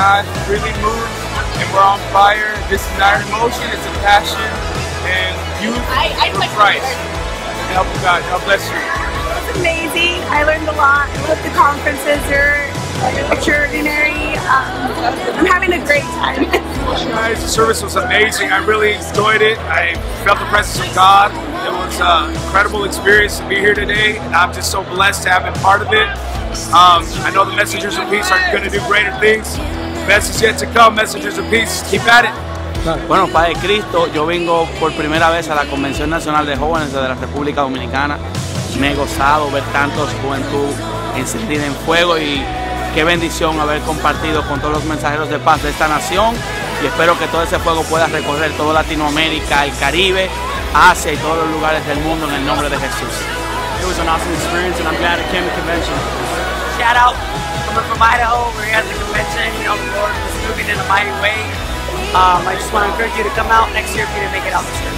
God really moved, and we're on fire. This is not an emotion, it's a passion, and youth for Christ. Help God. God bless you. It was amazing. I learned a lot. I love the conferences. They're extraordinary. I'm having a great time. Guys, the service was amazing. I really enjoyed it. I felt the presence of God. It was an incredible experience to be here today, and I'm just so blessed to have been part of it. I know the Messengers of Peace are going to do greater things. Best is yet to come. Messengers of Peace, keep at it. Bueno, Padre Cristo, yo vengo por primera vez a la Convención Nacional de Jóvenes de la República Dominicana. Me he gozado ver tantos juventud encendida en fuego y qué bendición haber compartido con todos los mensajeros de paz de esta nación, y espero que todo ese fuego pueda recorrer toda Latinoamérica, el Caribe, Asia y todos los lugares del mundo en el nombre de Jesús. It was an awesome experience, and I'm glad I came to the convention. Shout out, coming from Idaho, we're here at the convention. You know, the Lord is moving in a mighty way. I just want to encourage you to come out next year if you didn't make it out this year.